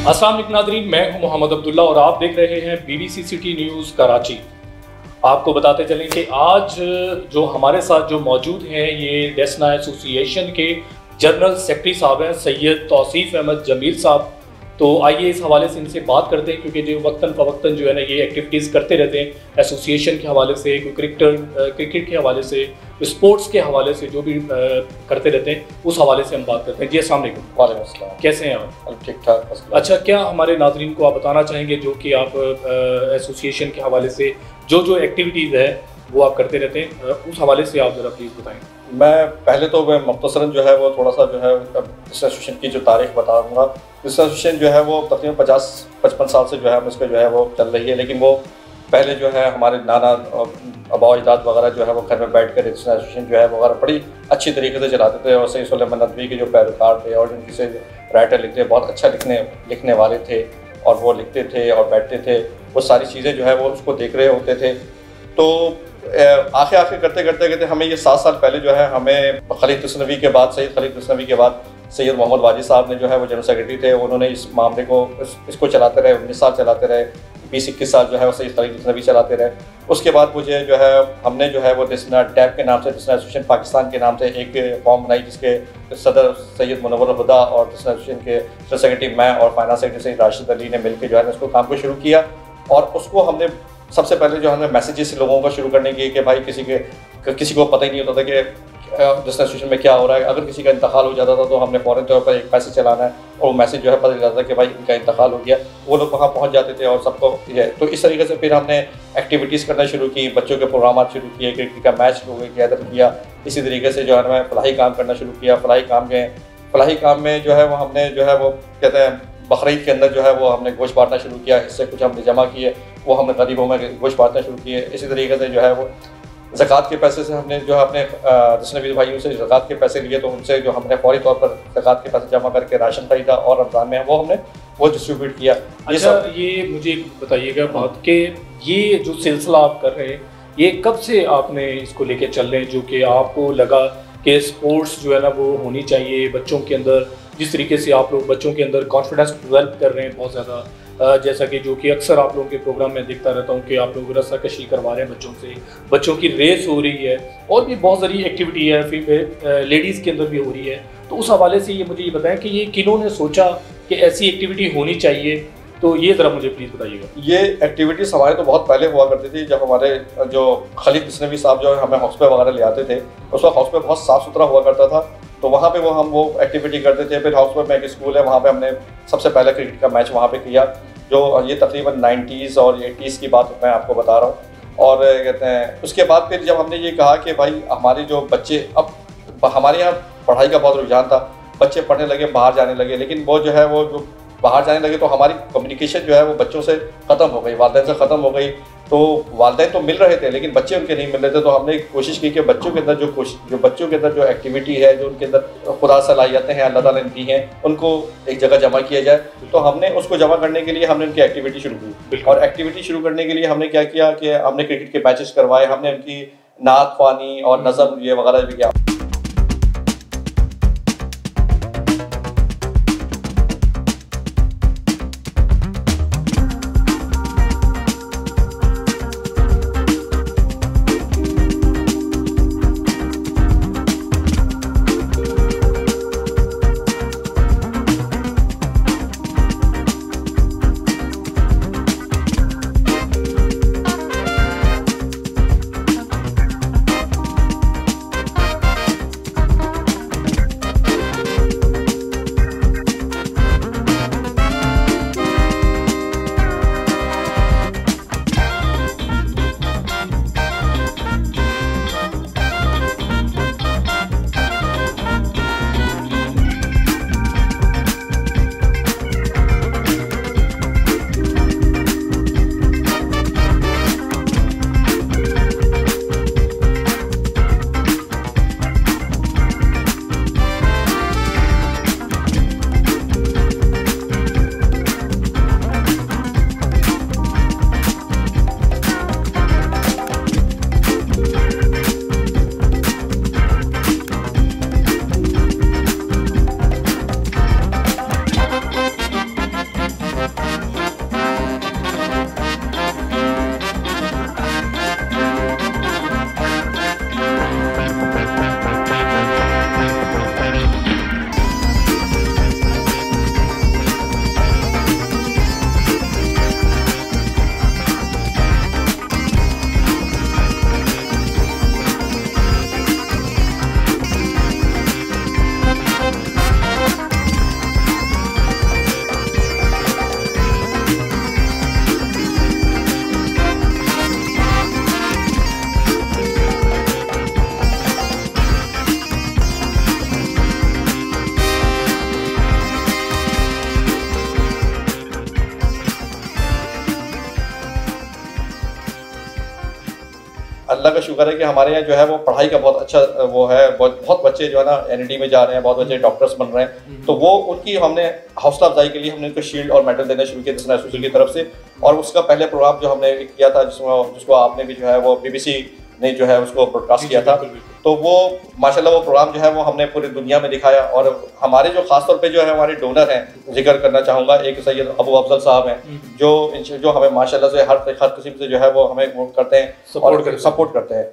अस्सलाम वालेकुम नाज़रीन, मैं हूं मोहम्मद अब्दुल्ला और आप देख रहे हैं BBC सिटी न्यूज़ कराची। आपको बताते चलें कि आज जो हमारे साथ जो मौजूद हैं ये डेस्ना एसोसिएशन के जनरल सेक्रेटरी साहब हैं सैयद तौसीफ अहमद जमील साहब। तो आइए इस हवाले से इनसे बात करते हैं, क्योंकि जो वक्तन फ़वक्तन जो है ना ये एक्टिविटीज़ करते रहते हैं एसोसिएशन के हवाले से, कोई क्रिकेट के हवाले से, स्पोर्ट्स के हवाले से जो भी करते रहते हैं, उस हवाले से हम बात करते हैं। जी अस्सलाम वालेकुम। वालेकुम अस्सलाम। कैसे हैं आप? ठीक ठाक। अच्छा, क्या हमारे नाज़रीन को आप बताना चाहेंगे जो कि आप एसोसिएशन के हवाले से जो एक्टिविटीज़ है वो आप करते रहते हैं, उस हवाले से आप ज़रा प्लीज़ बताएं। मैं पहले तो मैं मुख्तसरन जो है वो थोड़ा सा जो है इस एसोसिएशन की जो तारीख बताऊँगा। इस एसोसिएशन जो है वो तकरीबन 50-55 साल से जो है हम इसका जो है वो चल रही है, लेकिन वो पहले जो है हमारे नाना आबा अजदाद वगैरह जो है वो घर में बैठ कर इस एसोसिएशन जो है वगैरह बड़ी अच्छी तरीके से चलाते थे, और सैयद सुलेमान नदवी के जो पैरोकार थे और जिनकी से राइटर लिखते बहुत अच्छा लिखने वाले थे, और वो लिखते थे और बैठते थे, वो सारी चीज़ें जो है वो उसको देख रहे होते थे। तो आखिर करते हमें ये 7 साल पहले जो है हमें खलीद गज़नवी के बाद सैयद मोहम्मद वाजिद साहब ने जो है वो जनरल सेक्रेटरी थे, उन्होंने इस मामले को इसको चलाते रहे, 19 साल चलाते रहे, 20-21 साल जो है वो सैयद खलीद गज़नवी चलाते रहे। उसके बाद मुझे जो है हमने जो है वो डेस्ना टैब के नाम से, डेस्ना एसोसिएशन पाकिस्तान के नाम से एक फॉर्म बनाई, जिसके सदर सैयद मुनव्वर हुदा और डेस्ना एसोसिएशन के जनरल सेक्रेटरी मैं और फाइनेंस सेक्रेटरी सैयद राशिद अली ने मिलकर जो है इसको काम को शुरू किया। और उसको हमने सबसे पहले जो हमने मैसेजेस लोगों को शुरू करने की कि भाई किसी को पता ही नहीं होता था कि जिस एसोसिएशन में क्या हो रहा है। अगर किसी का इंतकाल हो जाता था तो हमने फ़ौरन तौर पर एक मैसेज चलाना है, और वो मैसेज जो है पता चल जाता था कि भाई इनका इंतकाल हो गया, वो लोग वहाँ पहुँच जाते थे और सबको ये। तो इस तरीके से फिर हमने एक्टिविटीज़ करना शुरू की, बच्चों के प्रोग्राम शुरू किए, क्रिकेट का मैच लोगों के अदर किया। इसी तरीके से जो है हमें फलाही काम करना शुरू किया। फलाही काम में जो है वो हमने जो है वो कहते हैं बकरीद के अंदर जो है वो हमने गोश्त बांटना शुरू किया, इससे कुछ हमने जमा किए, वो हमने गरीबों में गोश्त बांटना शुरू किए। इसी तरीके से जो है वो ज़कात के पैसे से हमने जो है अपने दसनवी भाइयों से ज़कात के पैसे लिए, तो उनसे जो हमने फौरी तौर पर ज़कात के पैसे जमा करके राशन खरीदा, और रमज़ान में हमने वो डिस्ट्रीब्यूट किया। अच्छा, ये मुझे बताइएगा बात कि ये जो सिलसिला आप कर रहे हैं ये कब से आपने इसको लेके चल रहे हैं, जो कि आपको लगा कि स्पोर्ट्स जो है ना वो होनी चाहिए बच्चों के अंदर, जिस तरीके से आप लोग बच्चों के अंदर कॉन्फिडेंस डेवलप कर रहे हैं बहुत ज़्यादा, जैसा कि जो कि अक्सर आप लोगों के प्रोग्राम में देखता रहता हूँ कि आप लोग रस्साकशी करवा रहे हैं बच्चों से, बच्चों की रेस हो रही है, और भी बहुत सारी एक्टिविटी है, फिर लेडीज़ के अंदर भी हो रही है। तो उस हवाले से ये मुझे ये बताएं कि ये किन्होंने सोचा कि ऐसी एक्टिविटी होनी चाहिए, तो ये ज़रा मुझे प्लीज़ बताइएगा। ये एक्टिविटीज़ हमारे तो बहुत पहले हुआ करती थी, जब हमारे जो खलीद गज़नवी साहब जो हमें हाउस पे वगैरह ले आते थे, उस वक्त हाउस पे बहुत साफ़ सुथरा हुआ करता था, तो वहाँ पे हम वो एक्टिविटी करते थे। फिर हाउस पे में एक स्कूल है, वहाँ पे हमने सबसे पहले क्रिकेट का मैच वहाँ पे किया, जो ये तकरीबन 90s और 80s की बात मैं आपको बता रहा हूँ। और कहते हैं उसके बाद फिर जब हमने ये कहा कि भाई हमारे जो बच्चे, अब हमारे यहाँ पढ़ाई का बहुत रुझान था, बच्चे पढ़ने लगे, बाहर जाने लगे, लेकिन वो जो है वो जो बाहर जाने लगे तो हमारी कम्युनिकेशन जो है वो बच्चों से ख़त्म हो गई, वालिदैन से ख़त्म हो गई। तो वालिदैन तो मिल रहे थे लेकिन बच्चे उनके नहीं मिल रहे थे, तो हमने कोशिश की कि बच्चों के अंदर जो एक्टिविटी है, जो उनके अंदर खुदा सलाहियतें हैं अल्लाह ताला ने दी हैं, उनको एक जगह जमा किया जाए। तो हमने उसको जमा करने के लिए हमने उनकी एक्टिविटी शुरू की, और एक्टिविटी शुरू करने के लिए हमने क्या किया कि हमने क्रिकेट के मैचेस करवाए, हमने उनकी नात ख्वानी और नज़म ये वगैरह भी किया। अल्लाह का शुक्र है कि हमारे यहाँ जो है वो पढ़ाई का बहुत अच्छा वो है, बहुत बच्चे जो है ना NED में जा रहे हैं, बहुत बच्चे डॉक्टर्स बन रहे हैं। तो वो उनकी हमने हौसला अफजाई के लिए हमने उनको शील्ड और मेडल देना शुरू किया नेशनल एसोसिएशन की तरफ से। और उसका पहले प्रोग्राम जो हमने किया था जिसको आपने भी जो है वो BBC ने जो है उसको ब्रॉडकास्ट किया था, तो वो माशाल्लाह वो प्रोग्राम जो है वो हमने पूरी दुनिया में दिखाया। और हमारे जो खास तौर पे जो है हमारे डोनर हैं, जिक्र करना चाहूँगा, एक सैयद अबू अफजल साहब हैं जो हमें माशाल्लाह से हर किस्म से जो है वो हमें वो करते हैं और सपोर्ट करते हैं।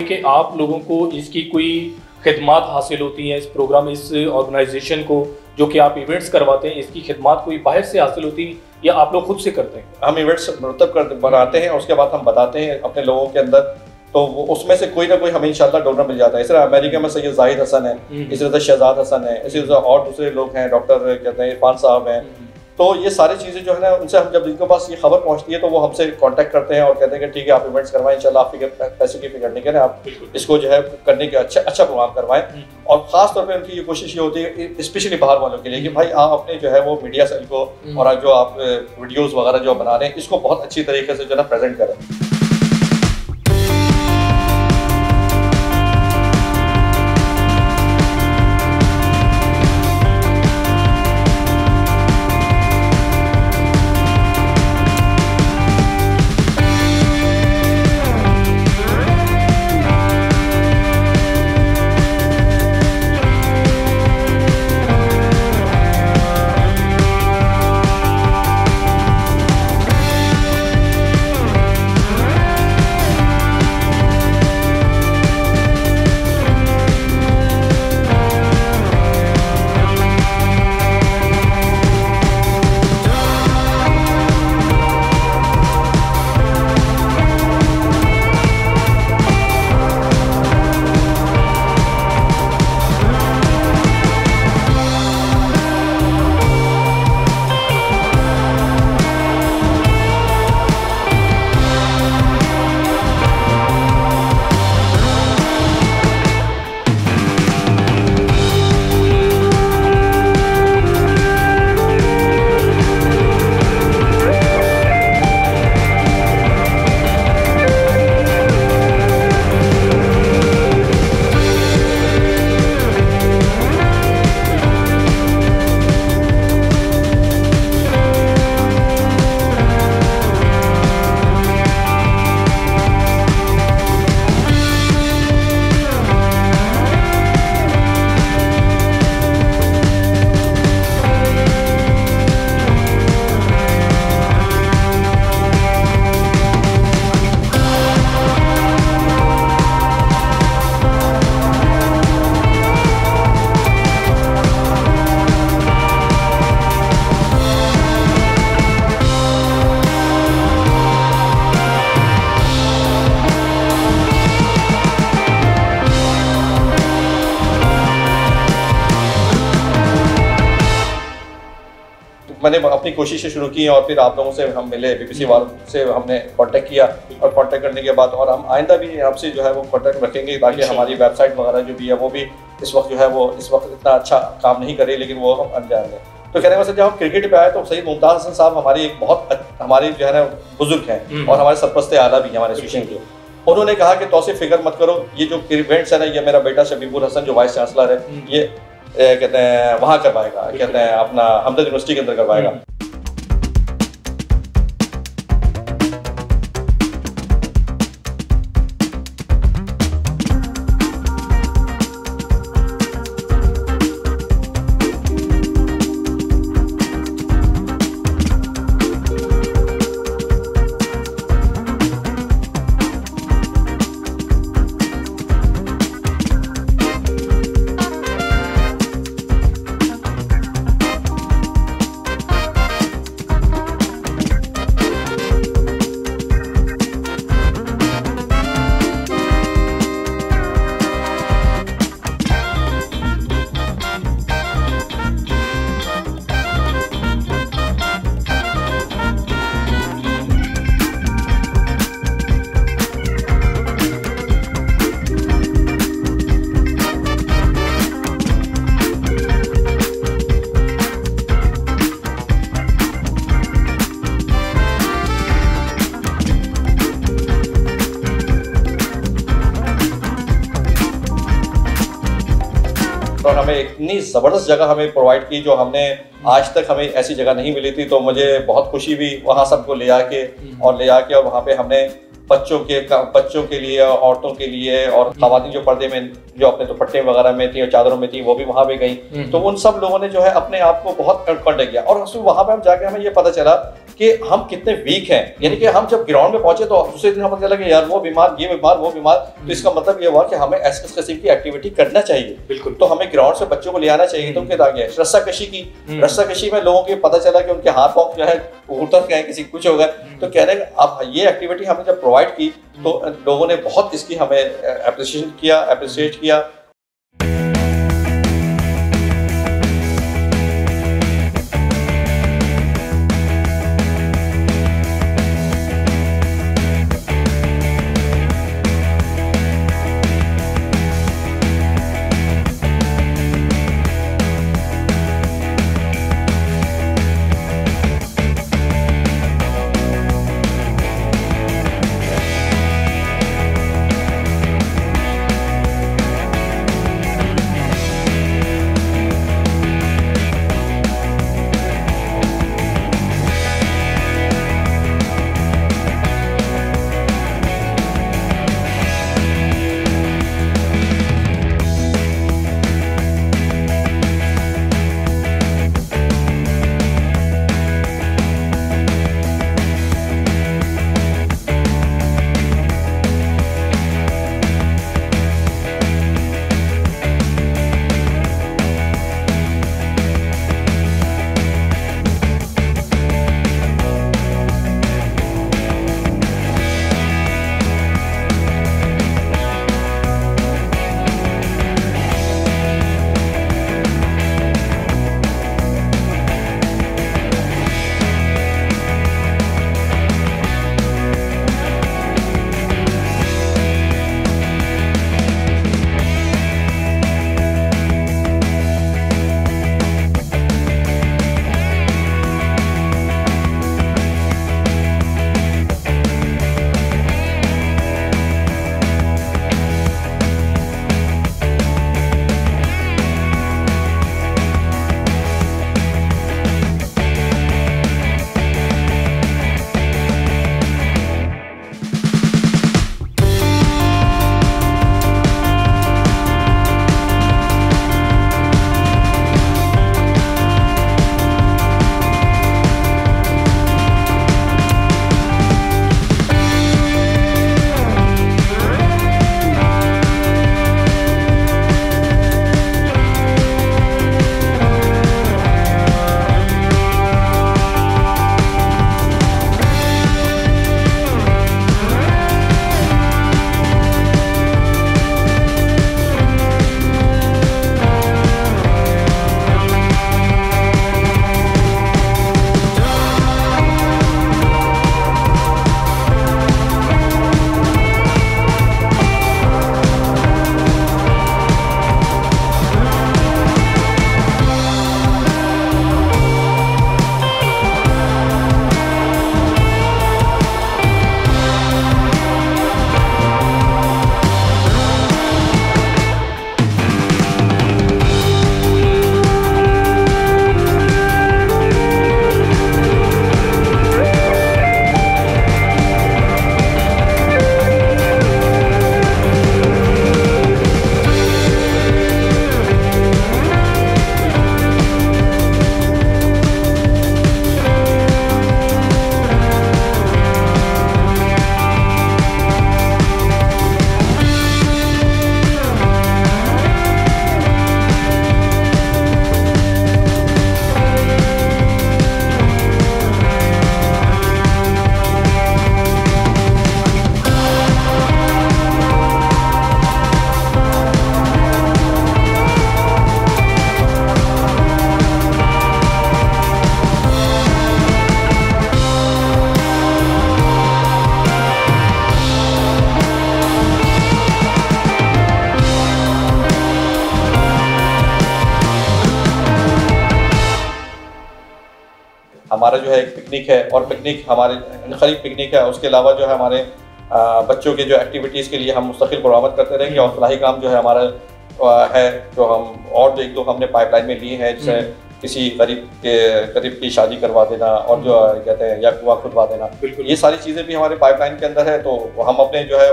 कि आप लोगों को इसकी कोई खिदमात हासिल होती हैं इस प्रोग्राम, इस ऑर्गेनाइजेशन को जो कि आप इवेंट्स करवाते हैं, इसकी खिदमात कोई बाहर से हासिल होती है या आप लोग खुद से करते हैं? हम इवेंट्स मुरतब बनाते हैं और उसके बाद हम बताते हैं अपने लोगों के अंदर, तो उसमें से कोई ना कोई हमें इंशाल्लाह डोनर मिल जाता है। इस तरह अमेरिका में सैयद जाहिद हसन है, इसी तरह शहजाद हसन है, इसी तरह और दूसरे लोग हैं, डॉक्टर कहते हैं इरफान साहब हैं। तो ये सारी चीज़ें जो है ना, उनसे हम जब इनके पास ये खबर पहुंचती है तो वो हमसे कांटेक्ट करते हैं और कहते हैं कि ठीक है आप इवेंट्स करवाएं, इंशाल्लाह आप पैसे की फिक्र नहीं करें, आप इसको जो है करने के अच्छा प्रोग्राम करवाएं। और ख़ास तौर पे उनकी ये कोशिश ये होती है स्पेशली बाहर वालों के लिए कि भाई आप अपने जो है वो मीडिया सेल को और जो आप वीडियोज़ वगैरह जो बना रहे हैं इसको बहुत अच्छी तरीके से जो है ना प्रेजेंट करें। मैंने अपनी कोशिशें शुरू की और फिर आप लोगों से हम मिले, BBC वालों से हमने कांटेक्ट किया और कांटेक्ट करने के बाद और हम आइंदा भी आपसे जो है वो कांटेक्ट रखेंगे ताकि हमारी वेबसाइट वगैरह जो भी है वो भी इस वक्त जो है वो इस वक्त इतना अच्छा काम नहीं करे, लेकिन वो हम बन जाएंगे। तो कहने का मतलब जब हम क्रिकेट पे आए तो सईद मुमताज़ हसन साहब हमारी एक बहुत हमारी जो है ना बुजुर्ग हैं और हमारे सरपरस्त आला भी हैं हमारे एसोसिएशन के। उन्होंने कहा कि तौसीफ फिक्र मत करो, ये जो इवेंट्स है ना ये मेरा बेटा शबीबुल हसन जो वाइस चांसलर है ये कहते हैं वहाँ करवाएगा, कहते हैं अपना हमदर्द यूनिवर्सिटी के अंदर करवाएगा। और हमें इतनी ज़बरदस्त जगह हमें प्रोवाइड की जो हमने आज तक हमें ऐसी जगह नहीं मिली थी। तो मुझे बहुत खुशी हुई वहाँ सबको ले आके और वहाँ पे हमने बच्चों के लिए, औरतों के लिए और ख़वातीन जो पर्दे में जो अपने दुपट्टे वगैरह में थी और चादरों में थी वो भी वहाँ पे गई। तो उन सब लोगों ने जो है अपने आप को बहुत कॉन्टेक्ट किया और वहाँ पे हम जाके हमें ये पता चला कि हम कितने वीक हैं। यानी कि हम जब ग्राउंड में पहुंचे तो दूसरे दिन हमें पता चला कि यार वो बीमार, ये बीमार, वो बीमार। तो इसका मतलब ये हुआ कि हमें ऐसे किस्म की एक्टिविटी करना चाहिए। बिल्कुल। तो हमें ग्राउंड से बच्चों को ले आना चाहिए। तो उनके आगे रस्साकशी की, रस्साकशी में लोगों को पता चला कि उनके हाथ पाँव जो है उतर गए, किसी कुछ हो गया। तो कह रहे अब ये एक्टिविटी हमने जब प्रोवाइड की तो लोगों ने बहुत इसकी हमें अप्रिशिएट किया। हमारा जो है एक पिकनिक है, और पिकनिक हमारे खरीफ पिकनिक है। उसके अलावा जो है हमारे बच्चों के जो एक्टिविटीज़ के लिए हम मुस्तकिल बरामद करते रहेंगे, और फलाही काम जो है हमारा है जो हम और एक दो हमने पाइपलाइन में लिए हैं, जैसे किसी गरीब की शादी करवा देना, और जो कहते हैं या कुआं खुदवा देना, ये सारी चीज़ें भी हमारे पाइपलाइन के अंदर है। तो हम अपने जो है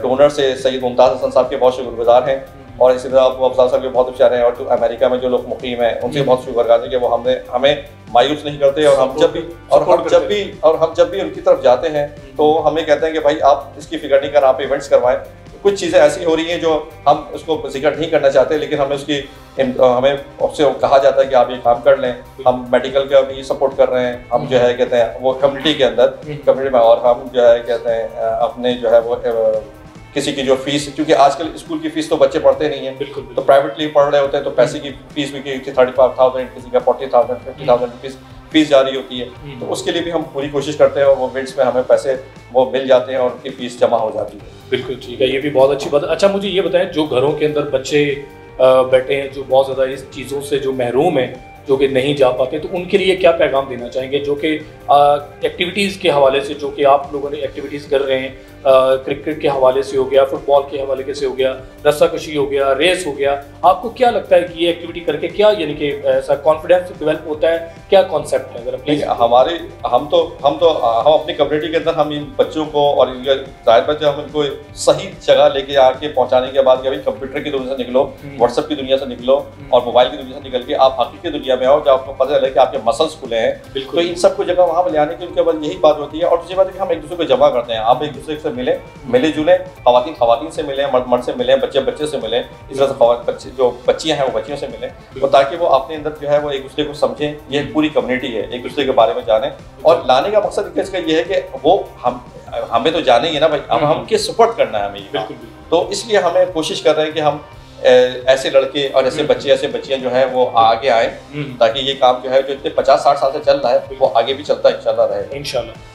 डोनर से सैयद मुमताज़ हसन साहब के बहुत शुक्रगुजार हैं, और इसी तरह अबू अफजाल साहब के बहुत बेचारे हैं, और जो अमेरिका में जो लोग मुकीम हैं उनसे बहुत शुक्रगुजार हैं कि वो हमें मायूस नहीं करते, और हम जब भी उनकी तरफ जाते हैं तो हमें कहते हैं कि भाई आप इसकी फिक्र नहीं कर, आप इवेंट्स करवाएं। कुछ चीज़ें ऐसी हो रही हैं जो हम उसको जिक्र नहीं करना चाहते, लेकिन हमें उससे कहा जाता है कि आप ये काम कर लें। हम मेडिकल का भी सपोर्ट कर रहे हैं, हम जो है कहते हैं वो कम्युनिटी के अंदर कम्युनिटी में, और हम जो है कहते हैं अपने जो है वो किसी की जो फीस, क्योंकि आजकल स्कूल की फीस तो बच्चे पढ़ते नहीं हैं, तो प्राइवेटली पढ़ रहे होते हैं, तो पैसे की फीस भी 35,000, किसी का 40,000 50,000 फीस जा रही होती है। तो उसके लिए भी हम पूरी कोशिश करते हैं, और वो इवेंट्स में हमें पैसे वो मिल जाते हैं और उनकी फीस जमा हो जाती है। बिल्कुल ठीक है, ये भी बहुत अच्छी बात है। अच्छा, मुझे ये बताएं, जो घरों के अंदर बच्चे बैठे हैं जो बहुत ज़्यादा इस चीज़ों से जो महरूम हैं, जो कि नहीं जा पाते, तो उनके लिए क्या पैगाम देना चाहेंगे, जो कि एक्टिविटीज़ के हवाले से, जो कि आप लोगों ने एक्टिविटीज़ कर रहे हैं, क्रिकेट के हवाले से हो गया, फुटबॉल के हवाले से हो गया, रस्साकशी हो गया, रेस हो गया, आपको क्या लगता है कि ये एक्टिविटी करके क्या यानी कि ऐसा कॉन्फिडेंस डेवलप होता है, क्या कॉन्सेप्ट है? अगर प्लीज हम अपनी कम्युनिटी के अंदर हम इन बच्चों को और जाहिर बात है हम इनको सही जगह लेके आके पहुंचाने के बाद, भाई कंप्यूटर की दुनिया से निकलो, व्हाट्सएप की दुनिया से निकलो, और मोबाइल की दुनिया से निकल के आप हकीकी दुनिया में आओ, जब आपको पता चले कि आपके मसल्स खुले हैं। तो इन सबको जगह वहाँ पर ले आने की उनके बाद यही बात होती है। और दूसरी बात है कि हम एक दूसरे को जमा करते हैं, आप एक दूसरे से मिले जुले, खवातीन से मिले, मर्द से मिले, बच्चे से मिले, इस तरह से जो बच्चियां हैं वो बच्चियों से मिले, तो ताकि वो अपने अंदर जो है वो एक दूसरे को समझें। ये पूरी कम्युनिटी है, एक दूसरे के बारे में जाने, और लाने का मकसद इसका ये है कि वो हमें तो जाने ही ना भाई, अब हमके सपोर्ट करना है हमें। तो इसलिए हमें कोशिश कर रहे हैं कि हम ऐसे लड़के और ऐसे बच्चे, ऐसे बच्चियां जो है वो आगे आए, ताकि ये काम जो है जो इतने 50-60 साल से चल रहा है वो आगे भी चलता इंशाल्लाह रहे। इंशाल्लाह।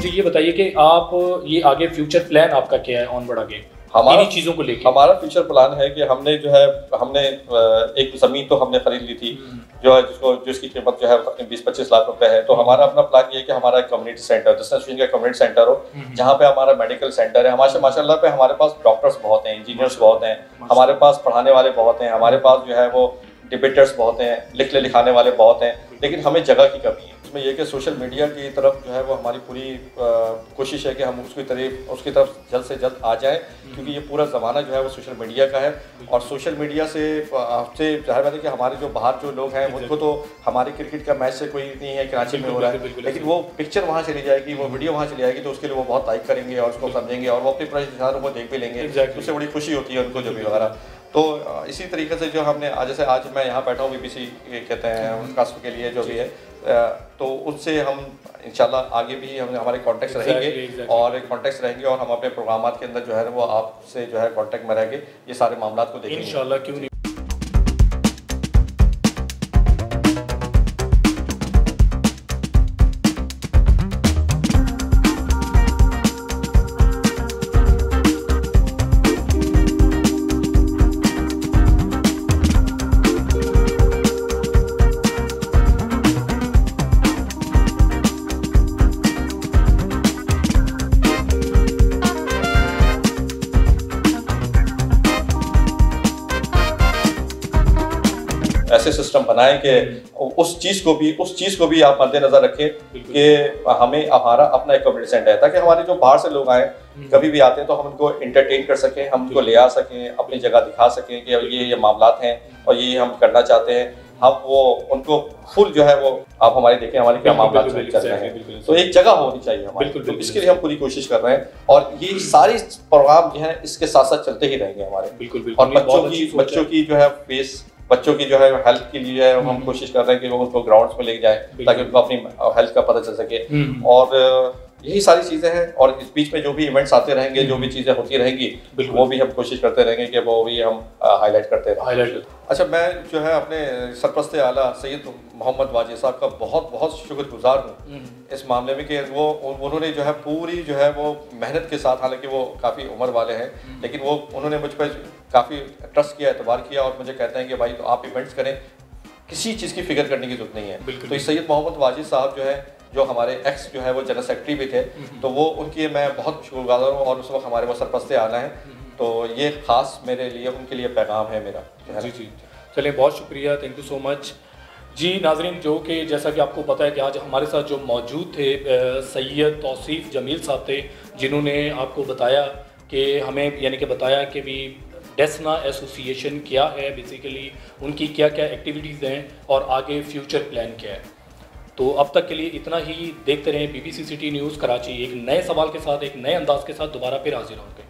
ये बताइए कि आप ये आगे फ्यूचर प्लान आपका क्या है ऑन बड़ा गेम, हमारी चीजों को लेकर? हमारा फ्यूचर प्लान है कि हमने एक ज़मीन तो हमने खरीद ली थी जो है जिसकी कीमत जो है तकरीबन 20-25 लाख रुपए है। तो हमारा अपना प्लान ये है कि हमारा कम्युनिटी सेंटर, डिस्टेंस का कम्युनिटी सेंटर हो, जहाँ पे हमारा मेडिकल सेंटर है। हमारे माशाल्लाह पे हमारे पास डॉक्टर्स बहुत हैं, इंजीनियर्स बहुत हैं, हमारे पास पढ़ाने वाले बहुत हैं, हमारे पास जो है वो डिबेटर्स बहुत हैं, लिखाने वाले बहुत हैं, लेकिन हमें जगह की कमी है। इसमें यह कि सोशल मीडिया की तरफ जो है वो हमारी पूरी कोशिश है कि हम उसकी तरफ जल्द से जल्द आ जाएं, क्योंकि ये पूरा ज़माना जो है वो सोशल मीडिया का है। और सोशल मीडिया से आपसे जाहिर बात है कि हमारे जो बाहर जो लोग हैं उनको तो हमारे क्रिकेट का मैच से कोई नहीं है, कराची में हो रहा है, लेकिन वो पिक्चर वहाँ चली जाएगी, वो वीडियो वहाँ चली जाएगी, तो उसके लिए वो बहुत लाइक करेंगे और उसको समझेंगे और वो अपने प्रोजेक्ट को देख भी लेंगे, उससे बड़ी खुशी होती है उनको जो भी वगैरह। तो इसी तरीके से जो हमने जैसे आज मैं यहाँ बैठा हूँ BBC कहते हैं कास्ट के लिए जो भी है, तो उससे हम इंशाल्लाह आगे भी हम हमारे कॉन्टेक्ट रहेंगे और कॉन्टेक्ट रहेंगे और हम अपने प्रोग्रामात के अंदर जो है वो आपसे जो है कॉन्टेक्ट में रहेंगे, ये सारे मामला को देखेंगे इंशाल्लाह। क्यों नहीं। ऐसे सिस्टम बनाएं कि उस चीज़ को भी आप मद्देनजर रखें कि हमें हमारा अपना एक कम्युनिटी सेंटर है, ताकि हमारे जो बाहर से लोग आए कभी भी आते हैं तो हम उनको एंटरटेन कर सकें, हम उनको ले आ सकें, अपनी जगह दिखा सकें कि ये मामलात हैं और ये हम करना चाहते हैं। हम वो उनको फुल जो है वो आप हमारे देखें हमारे क्या मामला चल रहे हैं, तो एक जगह होनी चाहिए हमारी, तो इसके लिए हम पूरी कोशिश कर रहे हैं और ये सारी प्रोग्राम जो है इसके साथ साथ चलते ही रहेंगे हमारे। और बच्चों की जो है बच्चों की जो है हेल्थ के लिए हम कोशिश कर रहे हैं कि वो उनको ग्राउंड्स में ले जाएं ताकि उनको अपनी हेल्थ का पता चल सके, और यही सारी चीज़ें हैं। और इस बीच में जो भी इवेंट्स आते रहेंगे, जो भी चीज़ें होती रहेंगी, वो भी हम कोशिश करते रहेंगे कि वो भी हम हाईलाइट करते रहें। अच्छा, मैं जो है अपने सरपरस्त आला सैयद मोहम्मद वाजिद साहब का बहुत बहुत शुक्रगुजार हूँ इस मामले में कि वो उन्होंने जो है पूरी जो है वो मेहनत के साथ, हालांकि वो काफ़ी उम्र वाले हैं, लेकिन वो उन्होंने मुझ पर काफ़ी ट्रस्ट किया, एतबार किया और मुझे कहते हैं कि भाई तो आप इवेंट्स करें, किसी चीज़ की फिक्र करने की जरूरत नहीं है। तो सैयद मोहम्मद वाजिद साहब जो है, जो हमारे एक्स जो है वो जनरल सेक्रेटरी भी थे, तो वो उनकी मैं बहुत शुक्रगुजार हूँ और उस वक्त हमारे वो सरपरस्त आला हैं, तो ये ख़ास मेरे लिए उनके लिए पैगाम है मेरा। जी, चलिए बहुत शुक्रिया, थैंक यू सो मच जी। नाजरीन, जो कि जैसा कि आपको पता है कि आज हमारे साथ जो मौजूद थे सैयद तौसीफ जमील साहब थे, जिन्होंने आपको बताया कि हमें यानी कि बताया कि भी डेस्ना एसोसिएशन क्या है, बेसिकली उनकी क्या क्या एक्टिविटीज़ हैं और आगे फ्यूचर प्लान क्या है। तो अब तक के लिए इतना ही। देखते रहें BBC सिटी न्यूज़ कराची। एक नए सवाल के साथ, एक नए अंदाज के साथ दोबारा फिर हाजिर होंगे।